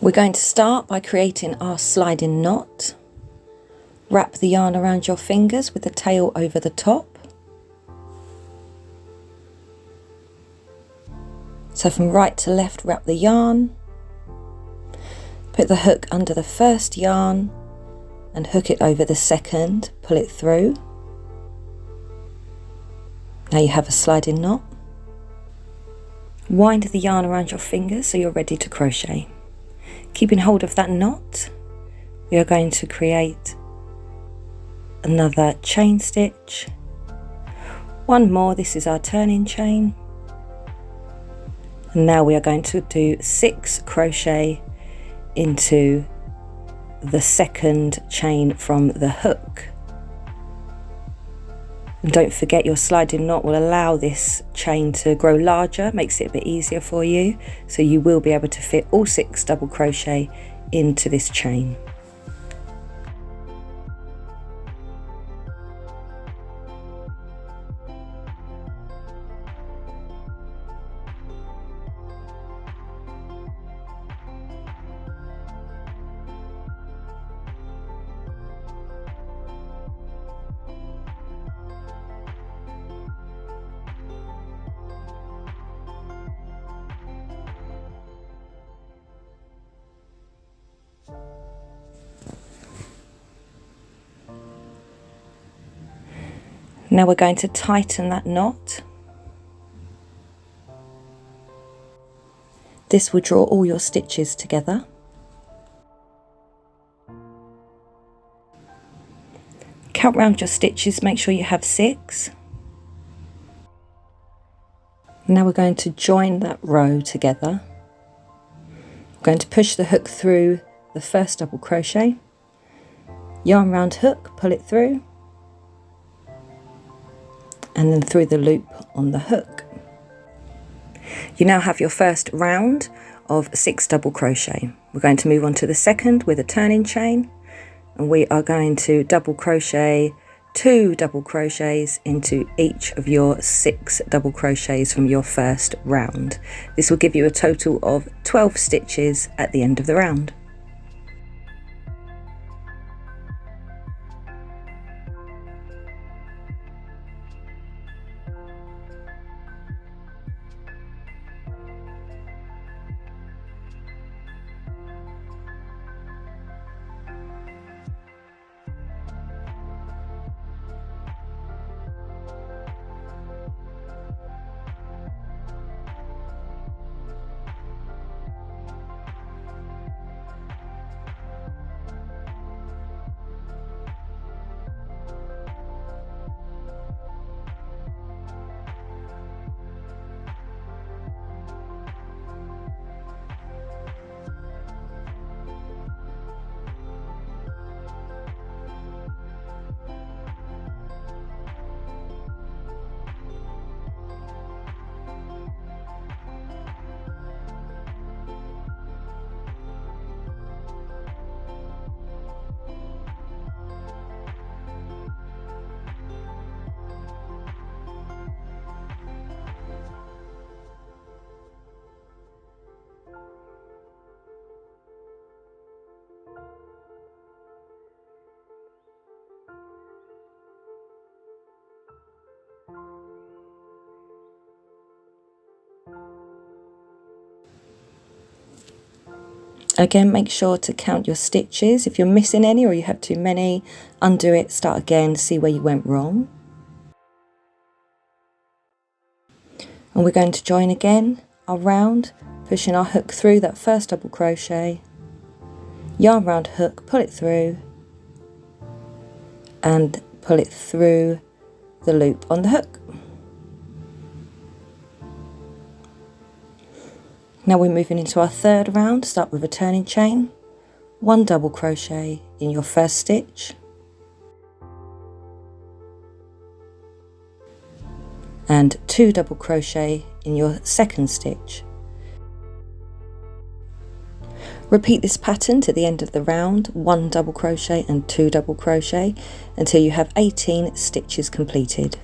We're going to start by creating our sliding knot. Wrap the yarn around your fingers with the tail over the top. So from right to left, wrap the yarn. Put the hook under the first yarn and hook it over the second, pull it through. Now you have a sliding knot. Wind the yarn around your fingers so you're ready to crochet. Keeping hold of that knot, we are going to create another chain stitch. One more, this is our turning chain. And now we are going to do 6 crochet into the second chain from the hook. And don't forget, your sliding knot will allow this chain to grow larger, makes it a bit easier for you, so you will be able to fit all 6 double crochet into this chain. Now we're going to tighten that knot. This will draw all your stitches together. Count round your stitches, make sure you have 6. Now we're going to join that row together. We're going to push the hook through the first double crochet, yarn round hook, pull it through, and then through the loop on the hook. You now have your first round of 6 double crochet. We're going to move on to the second with a turning chain, and we are going to double crochet 2 double crochets into each of your 6 double crochets from your first round. This will give you a total of 12 stitches at the end of the round. Again, make sure to count your stitches. If you're missing any or you have too many, undo it, start again, see where you went wrong. And we're going to join again our round, pushing our hook through that first double crochet, yarn round hook, pull it through, and pull it through the loop on the hook. Now we're moving into our third round. Start with a turning chain, 1 double crochet in your first stitch, and 2 double crochet in your second stitch. Repeat this pattern to the end of the round, 1 double crochet and 2 double crochet until you have 18 stitches completed.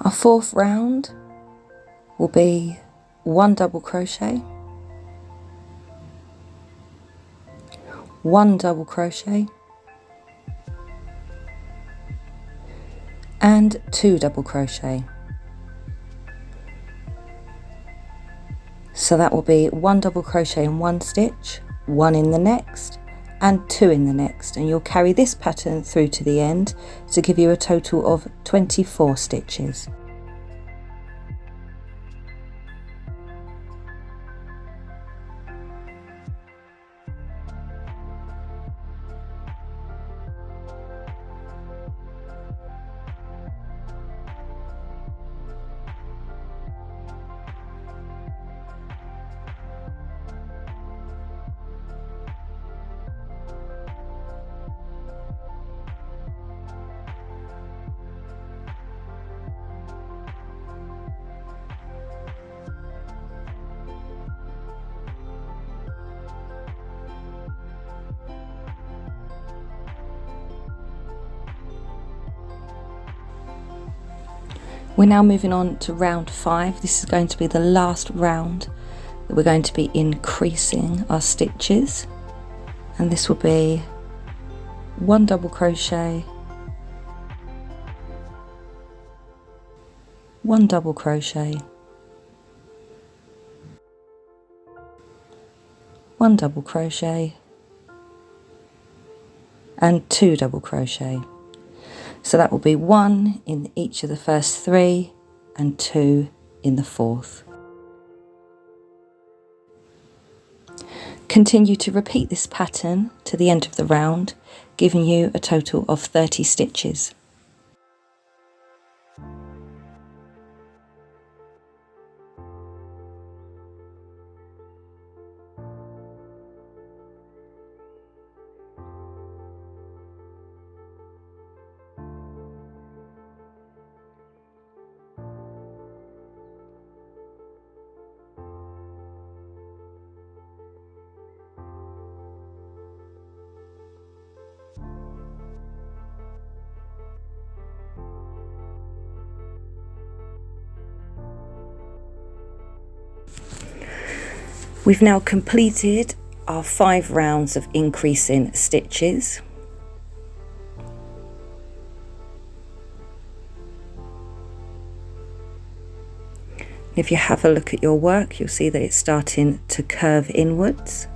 Our fourth round will be 1 double crochet, 1 double crochet and 2 double crochet. So that will be 1 double crochet in one stitch, 1 in the next and 2 in the next, and you'll carry this pattern through to the end to give you a total of 24 stitches. We're now moving on to round 5. This is going to be the last round that we're going to be increasing our stitches, and this will be 1 double crochet, 1 double crochet, 1 double crochet and 2 double crochet. So that will be 1 in each of the first 3 and 2 in the fourth. Continue to repeat this pattern to the end of the round, giving you a total of 30 stitches. We've now completed our 5 rounds of increasing stitches. If you have a look at your work, you'll see that it's starting to curve inwards.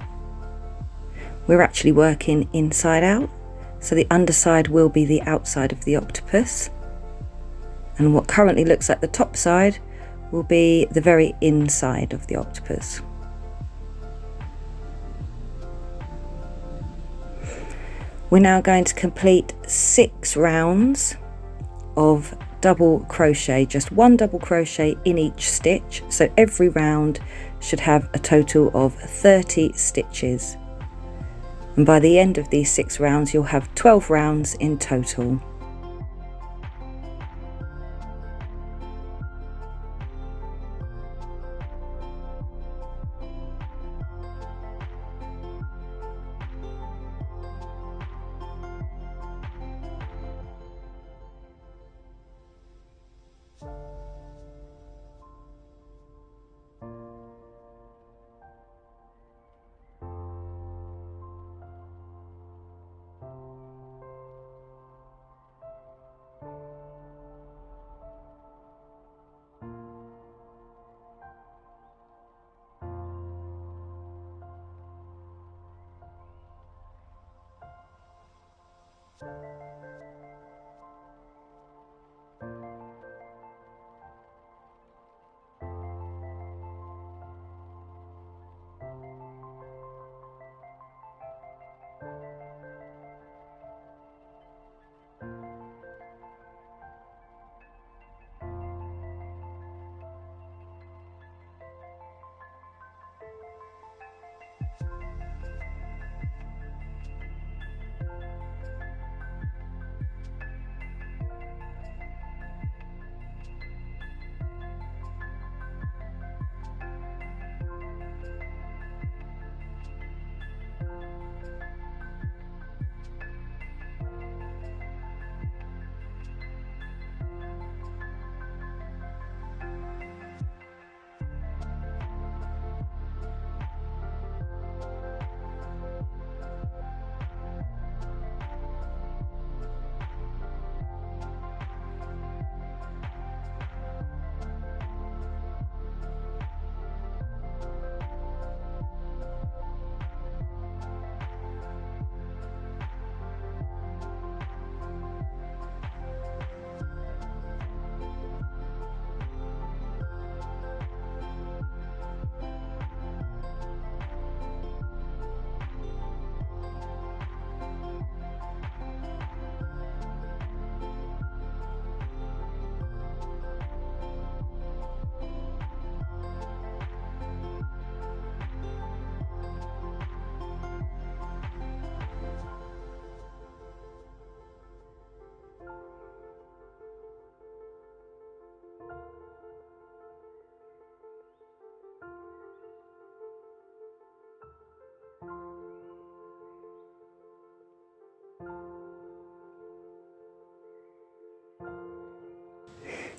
We're actually working inside out, so the underside will be the outside of the octopus, and what currently looks like the top side will be the very inside of the octopus. We're now going to complete 6 rounds of double crochet, just 1 double crochet in each stitch, so every round should have a total of 30 stitches, and by the end of these 6 rounds you'll have 12 rounds in total.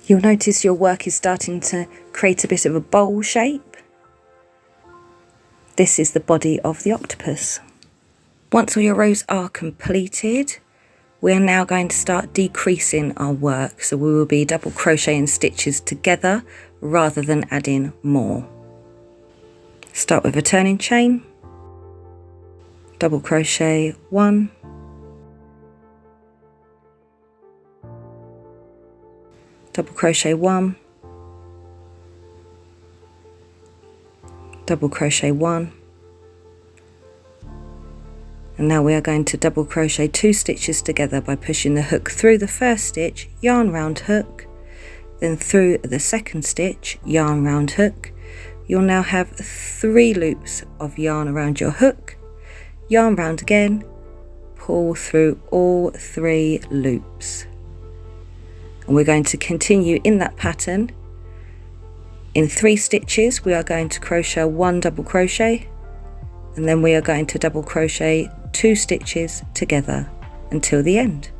You'll notice your work is starting to create a bit of a bowl shape. This is the body of the octopus. Once all your rows are completed, we are now going to start decreasing our work. So we will be double crocheting stitches together rather than adding more. Start with a turning chain, double crochet 1, double crochet 1, double crochet 1, and now we are going to double crochet 2 stitches together by pushing the hook through the first stitch, yarn round hook, then through the second stitch, yarn round hook. You'll now have 3 loops of yarn around your hook, yarn round again, pull through all 3 loops. And we're going to continue in that pattern. In 3 stitches we are going to crochet 1 double crochet, and then we are going to double crochet 2 stitches together until the end.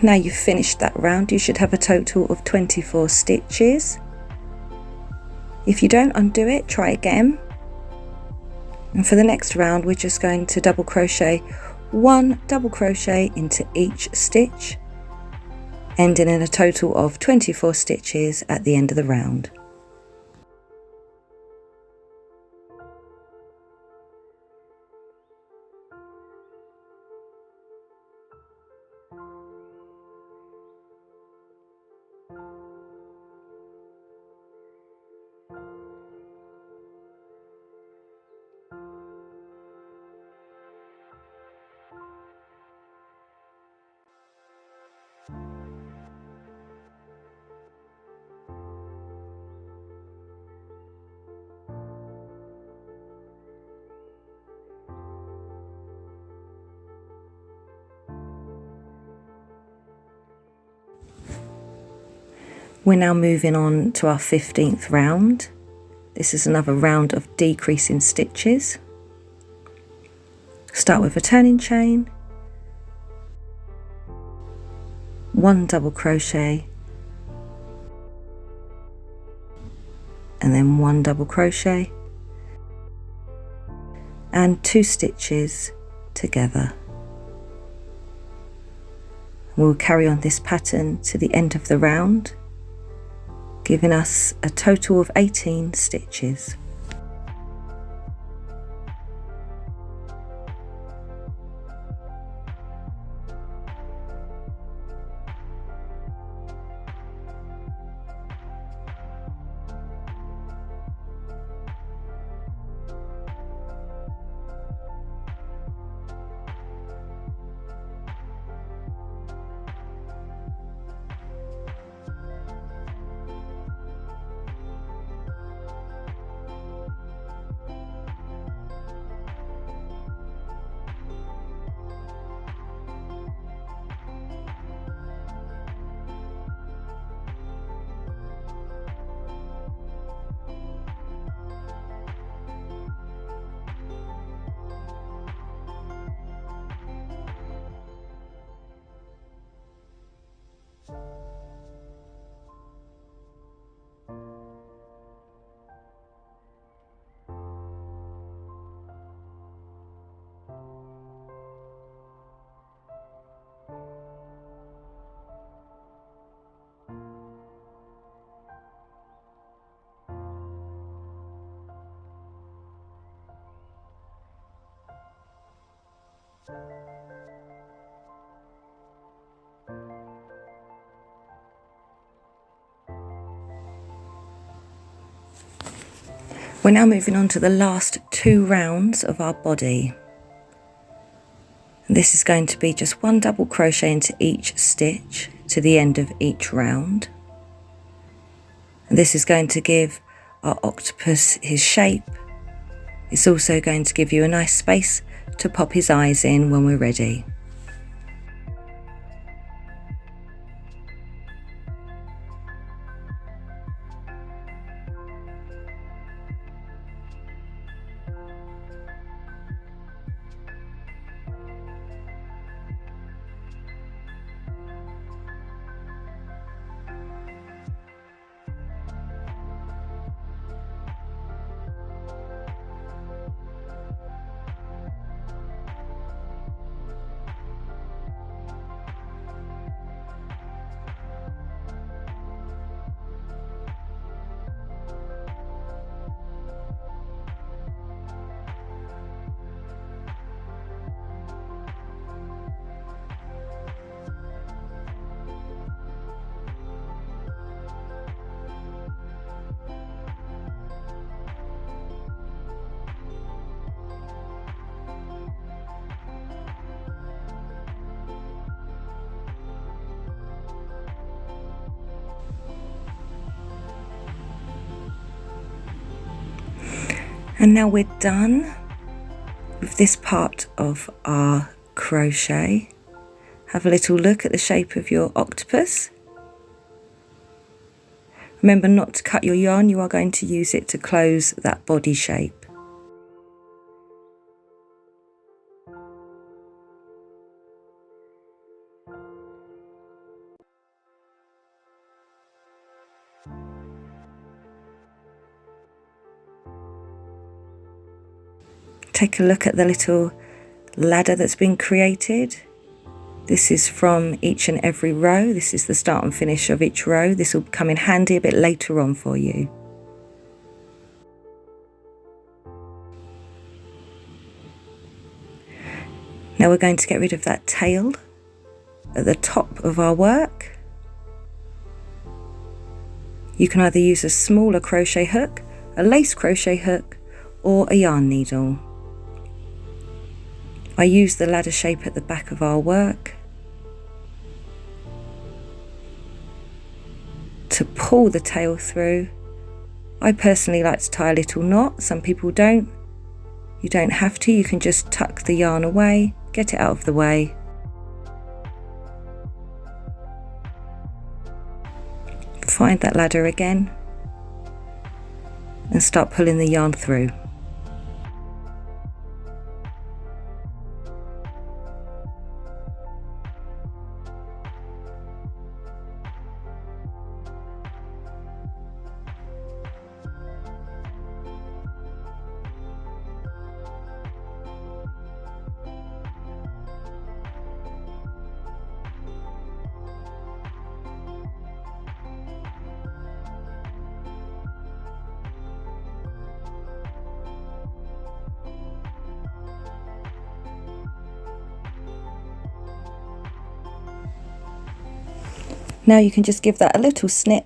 Now you've finished that round, you should have a total of 24 stitches. If you don't undo it, try again. And for the next round, we're just going to double crochet 1 double crochet into each stitch, ending in a total of 24 stitches at the end of the round. We're now moving on to our 15th round. This is another round of decreasing stitches. Start with a turning chain, 1 double crochet, and then 1 double crochet, and 2 stitches together. We'll carry on this pattern to the end of the round, giving us a total of 18 stitches. We're now moving on to the last 2 rounds of our body. This is going to be just 1 double crochet into each stitch to the end of each round. And this is going to give our octopus his shape. It's also going to give you a nice space to pop his eyes in when we're ready. And now we're done with this part of our crochet. Have a little look at the shape of your octopus. Remember not to cut your yarn, you are going to use it to close that body shape. Take a look at the little ladder that's been created. This is from each and every row. This is the start and finish of each row. This will come in handy a bit later on for you. Now we're going to get rid of that tail at the top of our work. You can either use a smaller crochet hook, a lace crochet hook, or a yarn needle. I use the ladder shape at the back of our work to pull the tail through. I personally like to tie a little knot, some people don't. You don't have to, you can just tuck the yarn away, get it out of the way. Find that ladder again and start pulling the yarn through. Now you can just give that a little snip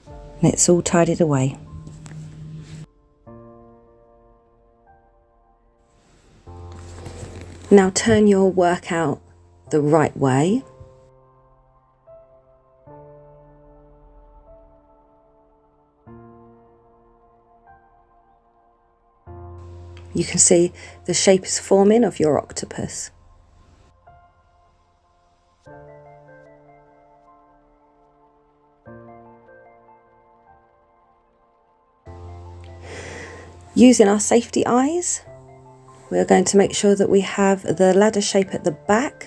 and it's all tidied away. Now turn your work out the right way. You can see the shape is forming of your octopus. Using our safety eyes, we are going to make sure that we have the ladder shape at the back,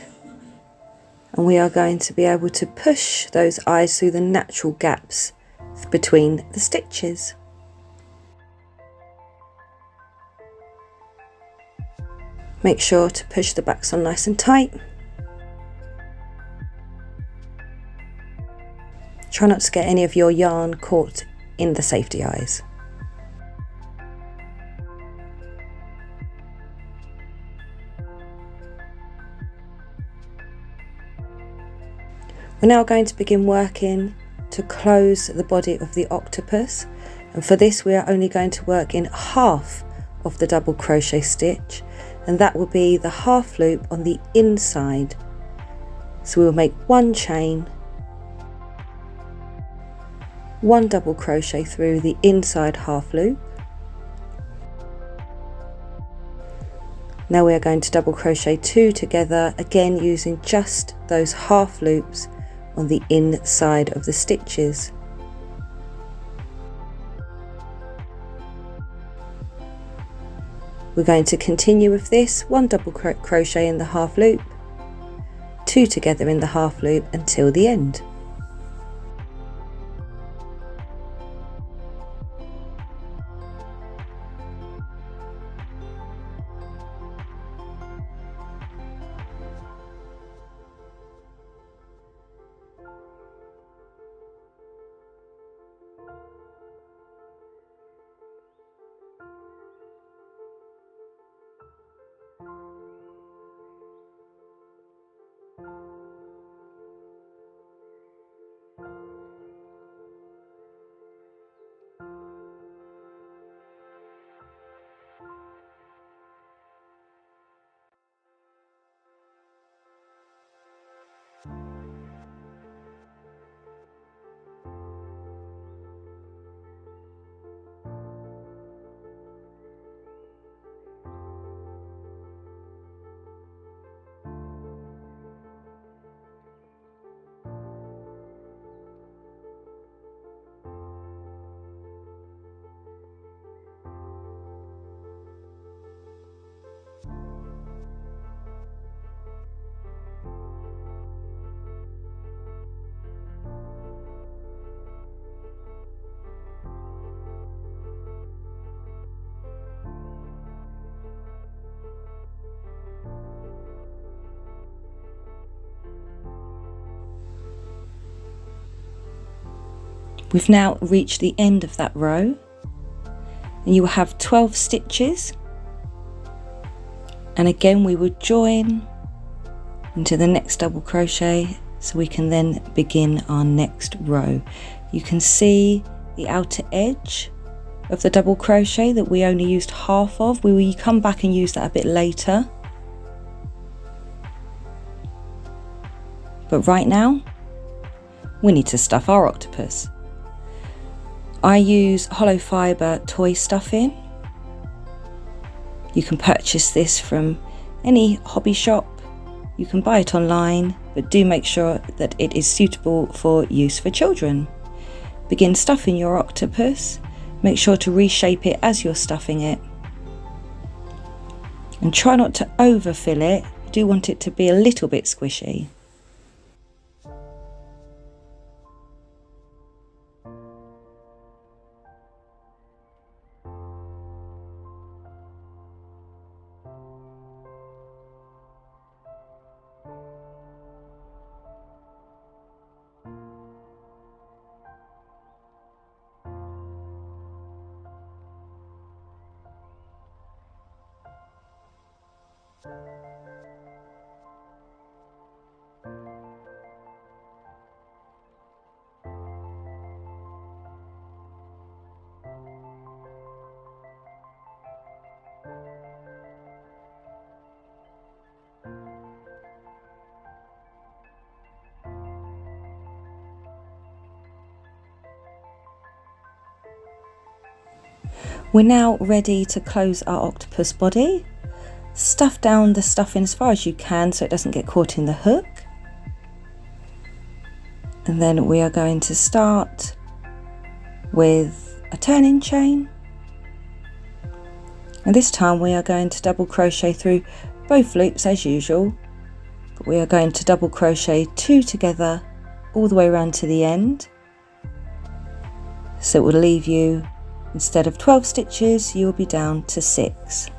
and we are going to be able to push those eyes through the natural gaps between the stitches. Make sure to push the backs on nice and tight. Try not to get any of your yarn caught in the safety eyes. We're now going to begin working to close the body of the octopus, and for this we are only going to work in half of the double crochet stitch, and that will be the half loop on the inside. So we will make one chain, one double crochet through the inside half loop. Now we are going to double crochet 2 together, again using just those half loops on the inside of the stitches. We're going to continue with this, one double crochet in the half loop, 2 together in the half loop until the end. We've now reached the end of that row, and you will have 12 stitches, and again we will join into the next double crochet so we can then begin our next row. You can see the outer edge of the double crochet that we only used half of. We will come back and use that a bit later, but right now we need to stuff our octopus. I use hollow fibre toy stuffing. You can purchase this from any hobby shop. You can buy it online, but do make sure that it is suitable for use for children. Begin stuffing your octopus. Make sure to reshape it as you're stuffing it. And try not to overfill it. You do want it to be a little bit squishy. We're now ready to close our octopus body. Stuff down the stuffing as far as you can so it doesn't get caught in the hook. And then we are going to start with a turning chain. And this time we are going to double crochet through both loops as usual, but we are going to double crochet 2 together all the way around to the end. So it will leave you, instead of 12 stitches, you will be down to 6.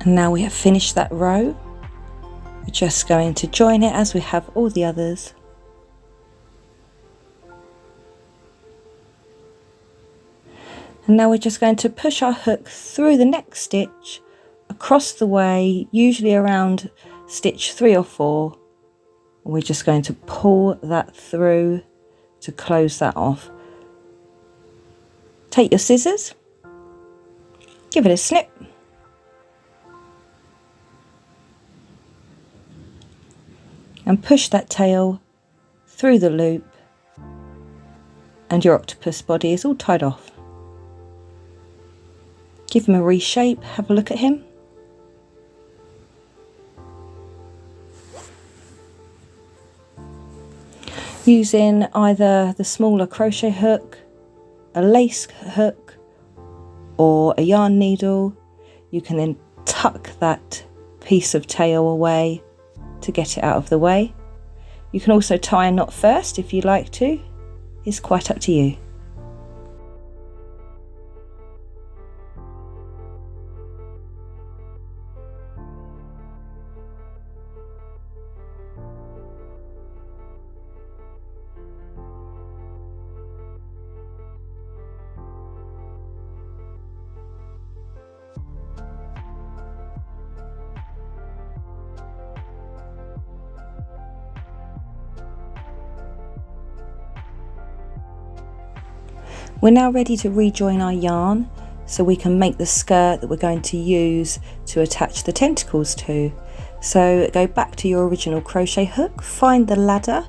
And now we have finished that row. We're just going to join it as we have all the others. And now we're just going to push our hook through the next stitch across the way, usually around stitch 3 or 4. And we're just going to pull that through to close that off. Take your scissors, give it a snip. And push that tail through the loop, and your octopus body is all tied off. Give him a reshape, have a look at him. Using either the smaller crochet hook, a lace hook, or a yarn needle, you can then tuck that piece of tail away to get it out of the way. You can also tie a knot first if you'd like to. It's quite up to you. We're now ready to rejoin our yarn so we can make the skirt that we're going to use to attach the tentacles to. So go back to your original crochet hook, find the ladder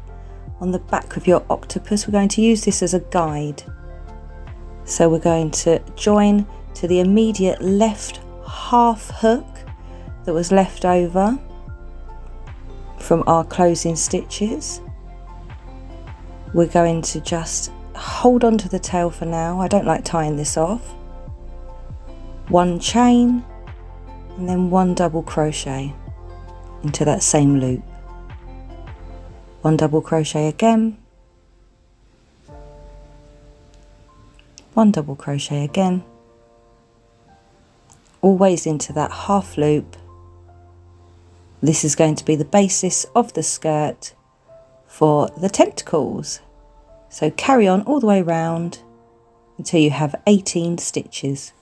on the back of your octopus. We're going to use this as a guide. So we're going to join to the immediate left half hook that was left over from our closing stitches. We're going to just hold on to the tail for now. I don't like tying this off. 1 chain and then 1 double crochet into that same loop. 1 double crochet again, 1 double crochet again, always into that half loop. This is going to be the basis of the skirt for the tentacles. So carry on all the way around until you have 18 stitches.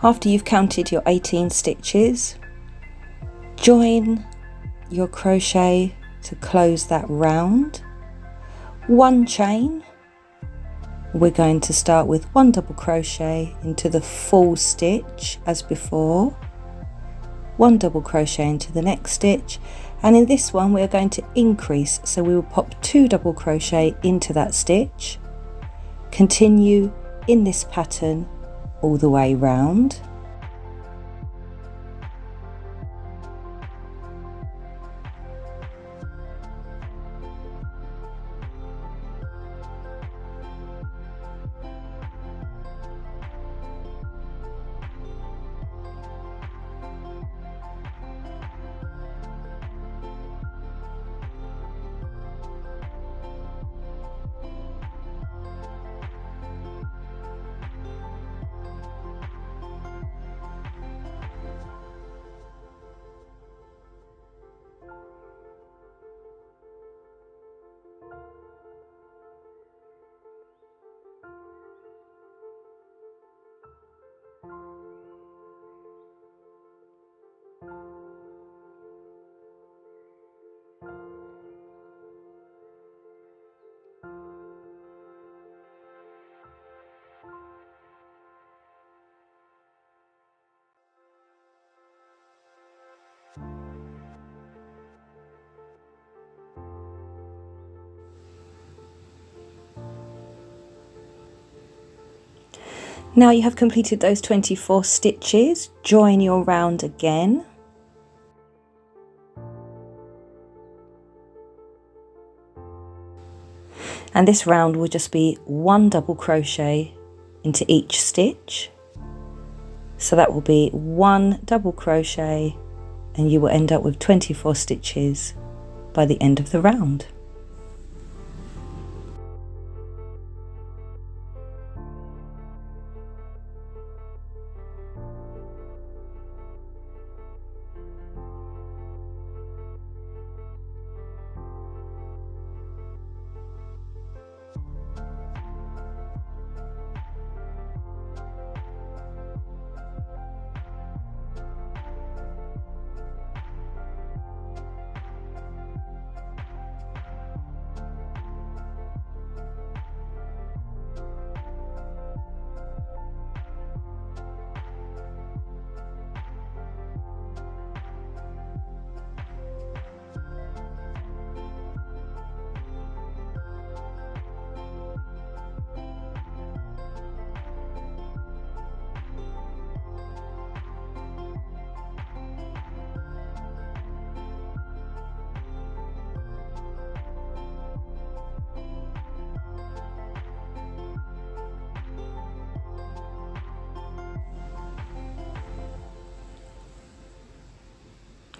After you've counted your 18 stitches, join your crochet to close that round. 1 chain. We're going to start with 1 double crochet into the full stitch as before. 1 double crochet into the next stitch, and in this one we're going to increase, so we will pop 2 double crochet into that stitch, continue in this pattern all the way round. Now you have completed those 24 stitches, join your round again. And this round will just be 1 double crochet into each stitch. So that will be 1 double crochet and you will end up with 24 stitches by the end of the round.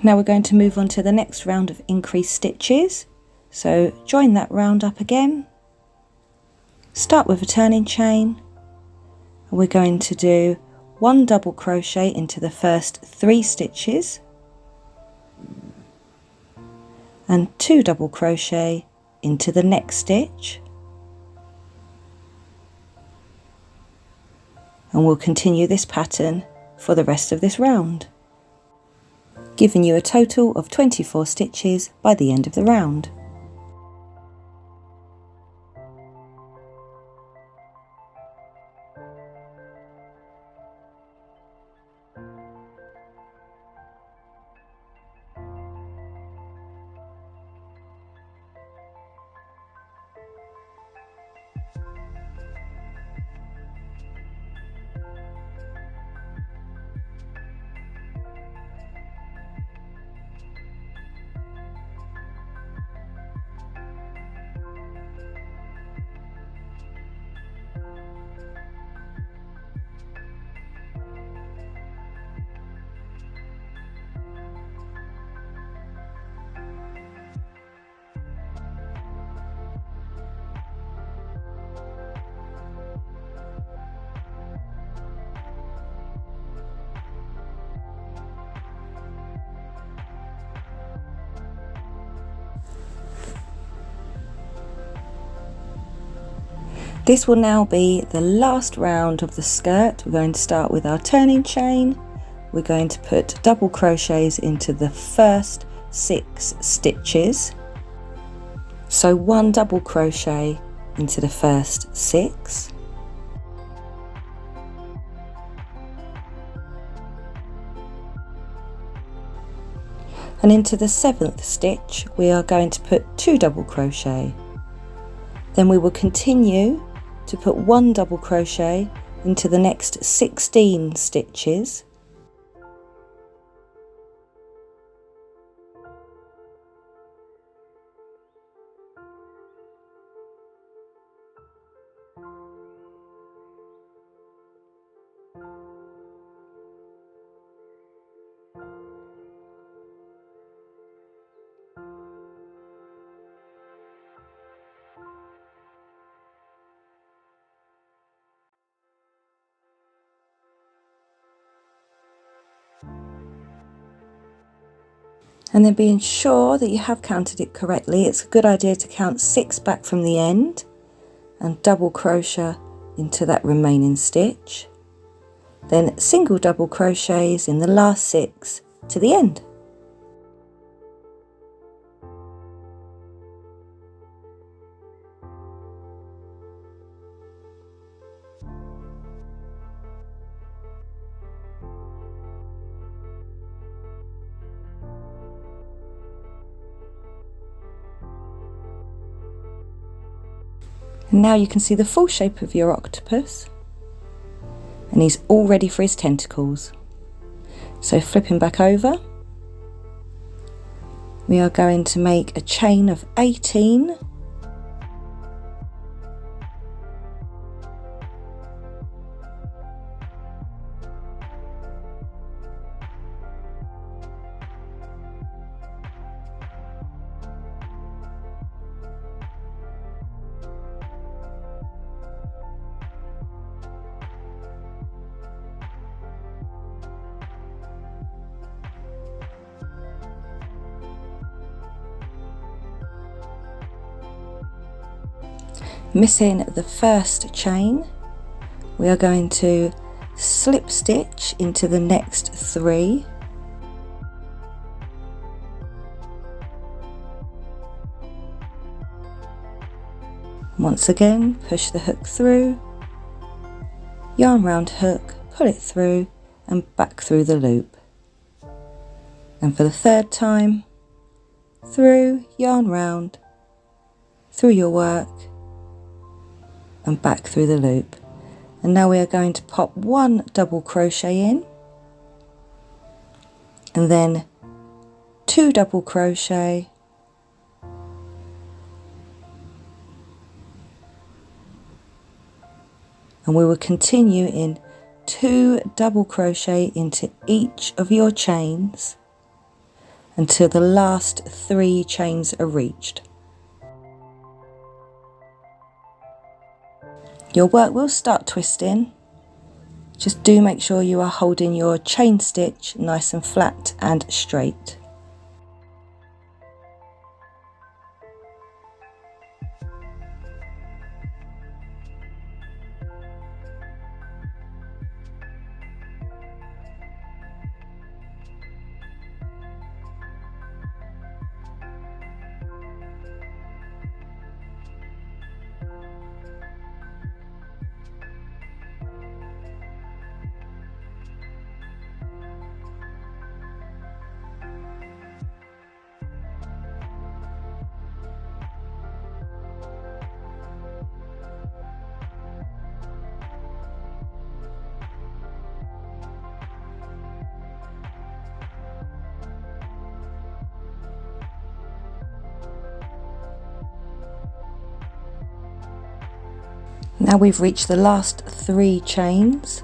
Now we're going to move on to the next round of increased stitches. So join that round up again, start with a turning chain, and we're going to do 1 double crochet into the first 3 stitches and 2 double crochet into the next stitch, and we'll continue this pattern for the rest of this round, giving you a total of 24 stitches by the end of the round. This will now be the last round of the skirt. We're going to start with our turning chain. We're going to put double crochets into the first 6 stitches. So 1 double crochet into the first 6. And into the 7th stitch we are going to put 2 double crochet. Then we will continue to put 1 double crochet into the next 16 stitches. And then being sure that you have counted it correctly, it's a good idea to count 6 back from the end and double crochet into that remaining stitch. Then single double crochets in the last 6 to the end. And now you can see the full shape of your octopus, and he's all ready for his tentacles. So flipping back over, we are going to make a chain of 18. Missing the first chain, we are going to slip stitch into the next 3. Once again, push the hook through, yarn round hook, pull it through and back through the loop. And for the 3rd time, through, yarn round, through your work and back through the loop. And now we are going to pop 1 double crochet in and then 2 double crochet and we will continue in 2 double crochet into each of your chains until the last 3 chains are reached. Your work will start twisting. Just do make sure you are holding your chain stitch nice and flat and straight. Now we've reached the last 3 chains.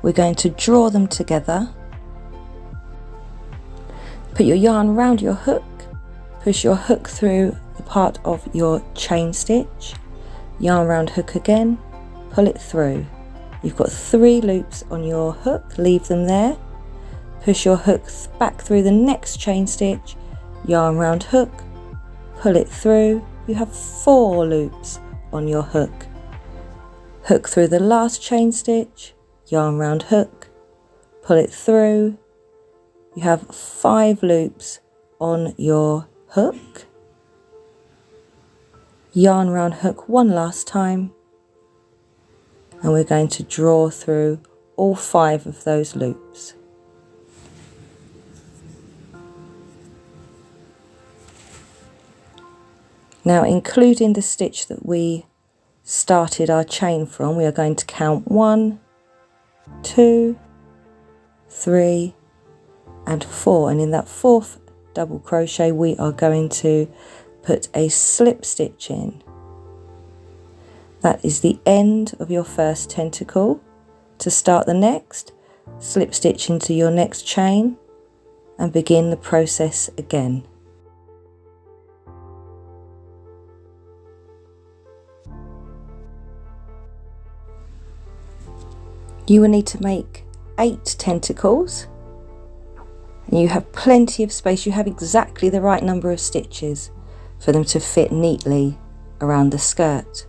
We're going to draw them together. Put your yarn round your hook, push your hook through the part of your chain stitch, yarn round hook again, pull it through. You've got 3 loops on your hook, leave them there, push your hook back through the next chain stitch, yarn round hook, pull it through. You have 4 loops on your hook. Hook through the last chain stitch, yarn round hook, pull it through. You have 5 loops on your hook, yarn round hook 1 last time, and we're going to draw through all 5 of those loops. Now, including the stitch that we started our chain from, we are going to count 1, 2, 3 and 4, and in that 4th double crochet we are going to put a slip stitch in. That is the end of your first tentacle. To start the next, slip stitch into your next chain and begin the process again. You will need to make 8 tentacles, and you have plenty of space. You have exactly the right number of stitches for them to fit neatly around the skirt.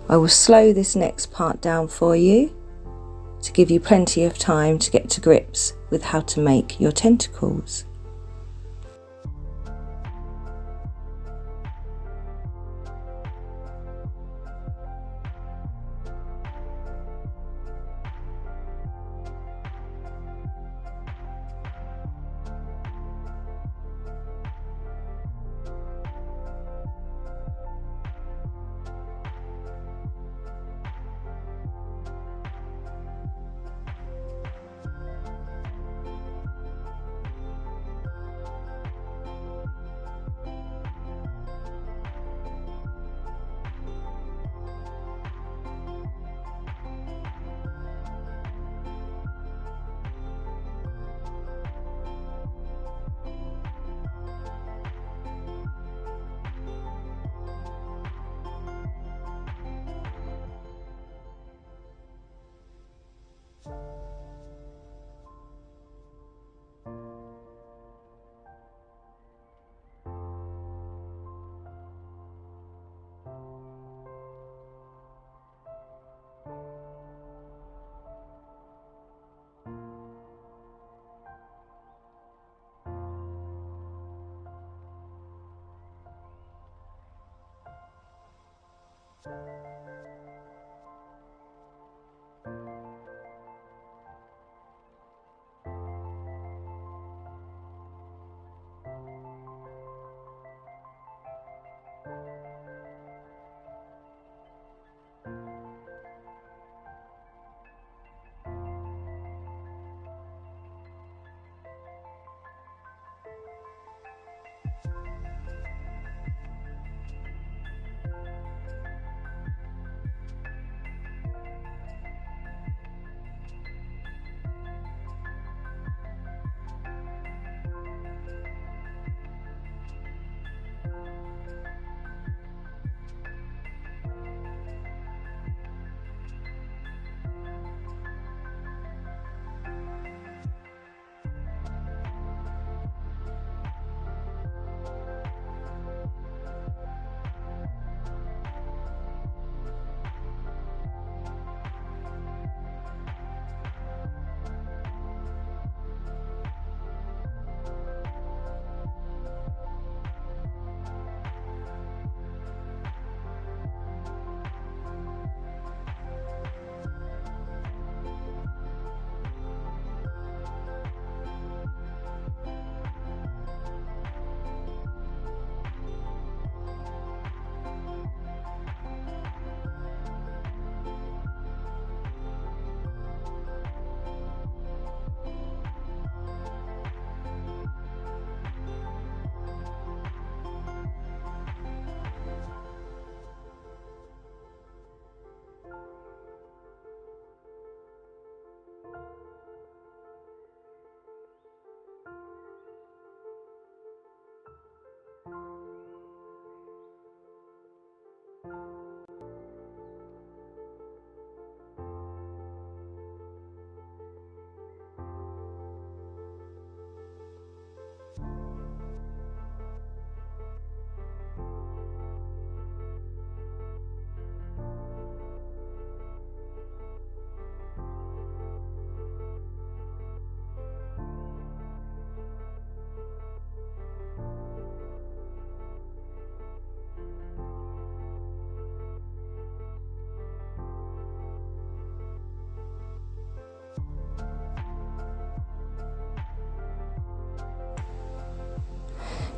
I will slow this next part down for you to give you plenty of time to get to grips with how to make your tentacles.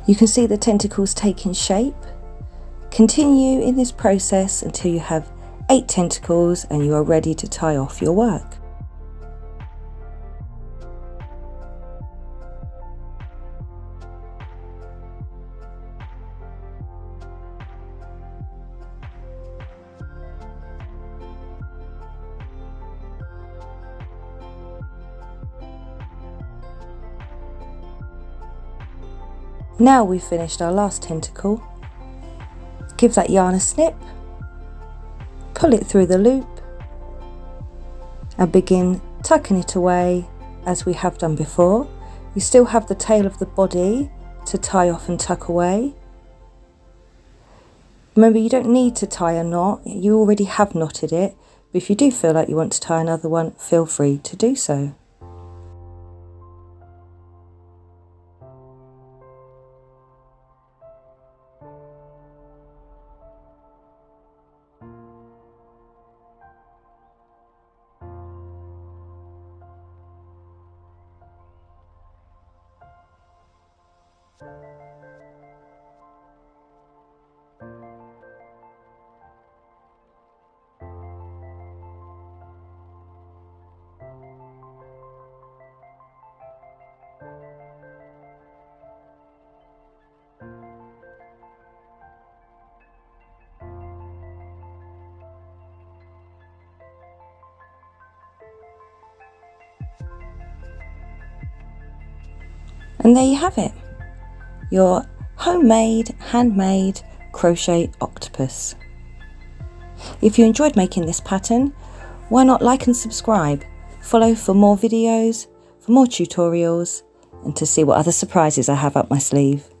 You can see the tentacles taking shape Continue in this process until you have 8 tentacles and you are ready to tie off your work. Now we've finished our last tentacle. Give that yarn a snip, pull it through the loop and begin tucking it away as we have done before. You still have the tail of the body to tie off and tuck away. Remember, you don't need to tie a knot, you already have knotted it, but if you do feel like you want to tie another one, feel free to do so. And there you have it, your homemade, handmade crochet octopus. If you enjoyed making this pattern, why not like and subscribe? Follow for more videos, for more tutorials, and to see what other surprises I have up my sleeve.